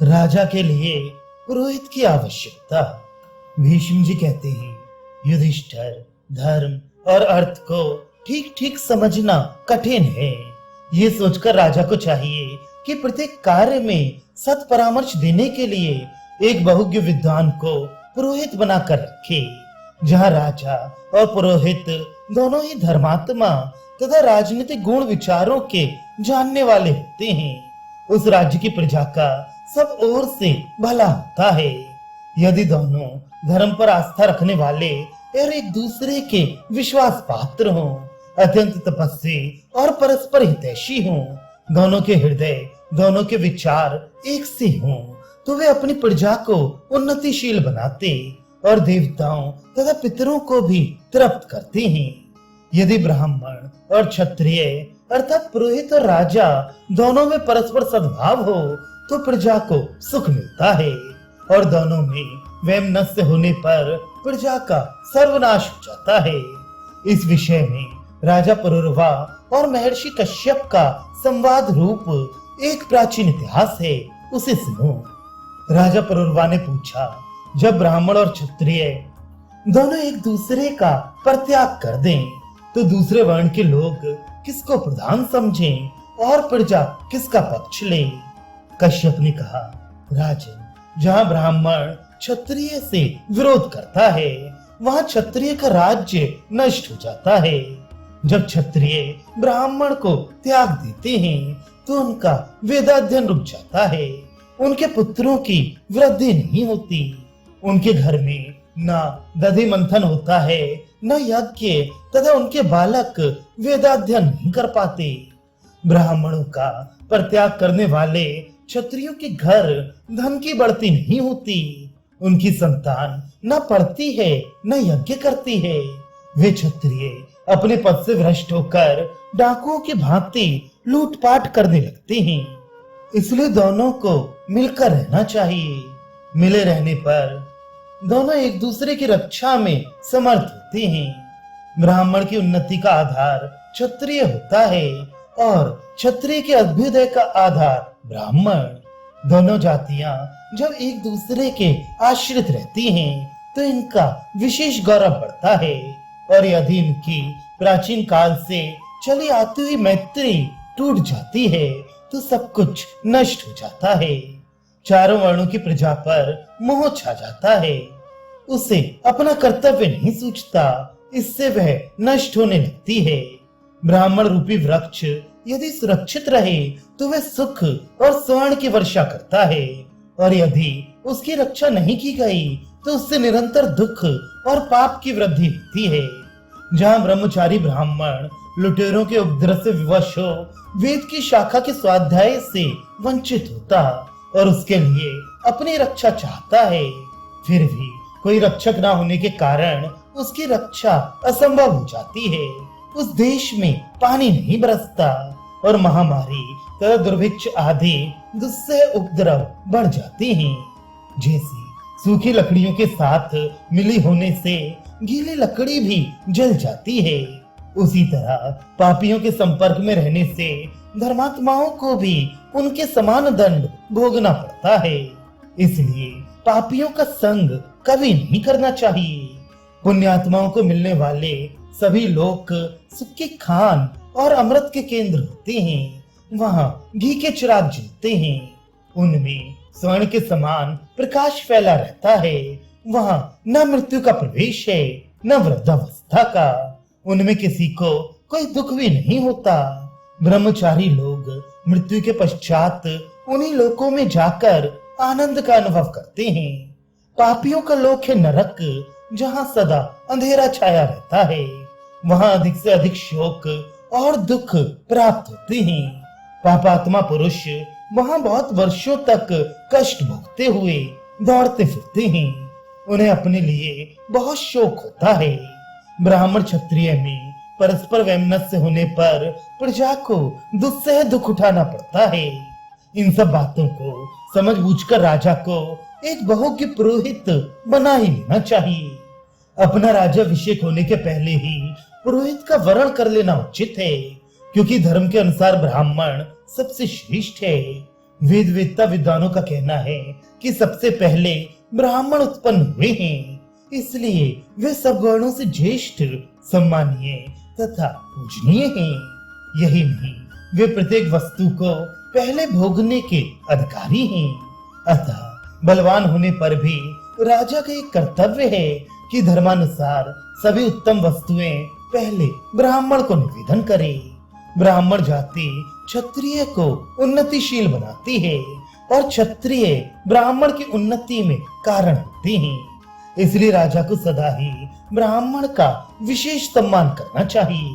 राजा के लिए पुरोहित की आवश्यकता। भीष्म जी कहते हैं, युधिष्ठिर, धर्म और अर्थ को ठीक ठीक समझना कठिन है। ये सोचकर राजा को चाहिए कि प्रत्येक कार्य में सत परामर्श देने के लिए एक बहुज्ञ विद्वान को पुरोहित बनाकर रखे। जहाँ राजा और पुरोहित दोनों ही धर्मात्मा तथा राजनीतिक गुण विचारों के जानने वाले होते हैं, उस राज्य की प्रजा का सब ओर से भला होता है। यदि दोनों धर्म पर आस्था रखने वाले और एक दूसरे के विश्वास पात्र हों, अत्यंत तपस्वी और परस्पर हितैषी हों, दोनों के हृदय, दोनों के विचार एक से हों, तो वे अपनी प्रजा को उन्नतिशील बनाते और देवताओं तथा पितरों को भी तृप्त करते हैं। यदि ब्राह्मण और क्षत्रिय अर्थात पुरोहित और राजा दोनों में परस्पर सद्भाव हो तो प्रजा को सुख मिलता है, और दोनों में वैमनस्य होने पर प्रजा का सर्वनाश हो जाता है। इस विषय में राजा पुरुरवा और महर्षि कश्यप का संवाद रूप एक प्राचीन इतिहास है, उसे सुनो। राजा पुरुरवा ने पूछा, जब ब्राह्मण और क्षत्रिय दोनों एक दूसरे का परित्याग कर दें तो दूसरे वर्ण के लोग किसको प्रधान समझें और प्रजा किसका पक्ष ले? कश्यप ने कहा, राजन, जहाँ ब्राह्मण क्षत्रिय से विरोध करता है वहाँ क्षत्रिय का राज्य नष्ट हो जाता है। जब क्षत्रिय ब्राह्मण को त्याग देते हैं तो उनका वेदाध्ययन रुक जाता है, उनके पुत्रों की वृद्धि नहीं होती, उनके घर में न दधि मंथन होता है न यज्ञ, तथा उनके बालक वेदाध्ययन नहीं कर पाते। ब्राह्मणों का परित्याग करने वाले क्षत्रियों के घर धन की बढ़ती नहीं होती, उनकी संतान न पढ़ती है न यज्ञ करती है। वे क्षत्रिय अपने पद से भ्रष्ट होकर डाकुओं की भांति लूटपाट करने लगते हैं। इसलिए दोनों को मिलकर रहना चाहिए। मिले रहने पर दोनों एक दूसरे की रक्षा में समर्थ होते हैं। ब्राह्मण की उन्नति का आधार क्षत्रिय होता है और क्षत्रिय के अभ्युदय का आधार ब्राह्मण। दोनों जातियां जब एक दूसरे के आश्रित रहती हैं तो इनका विशेष गौरव बढ़ता है, और यदि इनकी प्राचीन काल से चली आती हुई मैत्री टूट जाती है तो सब कुछ नष्ट हो जाता है। चारों वर्णों की प्रजा पर मोह छा जाता है, उसे अपना कर्तव्य नहीं सूझता, इससे वह नष्ट होने लगती है। ब्राह्मण रूपी वृक्ष यदि सुरक्षित रहे तो वह सुख और स्वर्ण की वर्षा करता है, और यदि उसकी रक्षा नहीं की गई तो उससे निरंतर दुख और पाप की वृद्धि होती है। जहाँ ब्रह्मचारी ब्राह्मण लुटेरों के उपद्रव से विवश हो वेद की शाखा के स्वाध्याय से वंचित होता और उसके लिए अपनी रक्षा चाहता है, फिर भी कोई रक्षक ना होने के कारण उसकी रक्षा असंभव हो जाती है। उस देश में पानी नहीं बरसता और महामारी तथा दुर्भिक्ष आदि दुस्सह उपद्रव बढ़ जाते हैं। जैसी सूखी लकड़ियों के साथ मिली होने से गीली लकड़ी भी जल जाती है, उसी तरह पापियों के संपर्क में रहने से धर्मात्माओं को भी उनके समान दंड भोगना पड़ता है। इसलिए पापियों का संग कभी नहीं करना चाहिए। पुण्यात्माओं को मिलने वाले सभी लोग सुख की खान और अमृत के केंद्र होते हैं। वहाँ घी के चिराग जलते हैं, उनमें स्वर्ण के समान प्रकाश फैला रहता है। वहाँ न मृत्यु का प्रवेश है न वृद्धावस्था का, उनमें किसी को कोई दुख भी नहीं होता। ब्रह्मचारी लोग मृत्यु के पश्चात उन्हीं लोकों में जाकर आनंद का अनुभव करते हैं। पापियों का लोक है नरक, जहाँ सदा अंधेरा छाया रहता है। वहाँ अधिक से अधिक शोक और दुख प्राप्त होते हैं। पापात्मा पुरुष वहाँ बहुत वर्षों तक कष्ट भोगते हुए दौड़ते फिरते हैं, उन्हें अपने लिए बहुत शोक होता है। ब्राह्मण क्षत्रिय में परस्पर वैमनस्य होने पर प्रजा को दुस्सह दुख उठाना पड़ता है। इन सब बातों को समझ बूझकर राजा को एक बहुज्ञ पुरोहित बना ही लेना चाहिए। अपना राज्याभिषेक होने के पहले ही पुरोहित का वरण कर लेना उचित है, क्योंकि धर्म के अनुसार ब्राह्मण सबसे श्रेष्ठ है। वेद वेदता विद्वानों का कहना है कि सबसे पहले ब्राह्मण उत्पन्न हुए हैं, इसलिए वे सब वर्णों से ज्येष्ठ, सम्मानीय तथा पूजनीय हैं। यही नहीं, वे प्रत्येक वस्तु को पहले भोगने के अधिकारी हैं। अतः बलवान होने पर भी राजा का एक कर्तव्य है कि धर्मानुसार सभी उत्तम वस्तुएं पहले ब्राह्मण को निवेदन करे। ब्राह्मण जाति क्षत्रिय को उन्नतिशील बनाती है और क्षत्रिय ब्राह्मण की उन्नति में कारण होते हैं। इसलिए राजा को सदा ही ब्राह्मण का विशेष सम्मान करना चाहिए।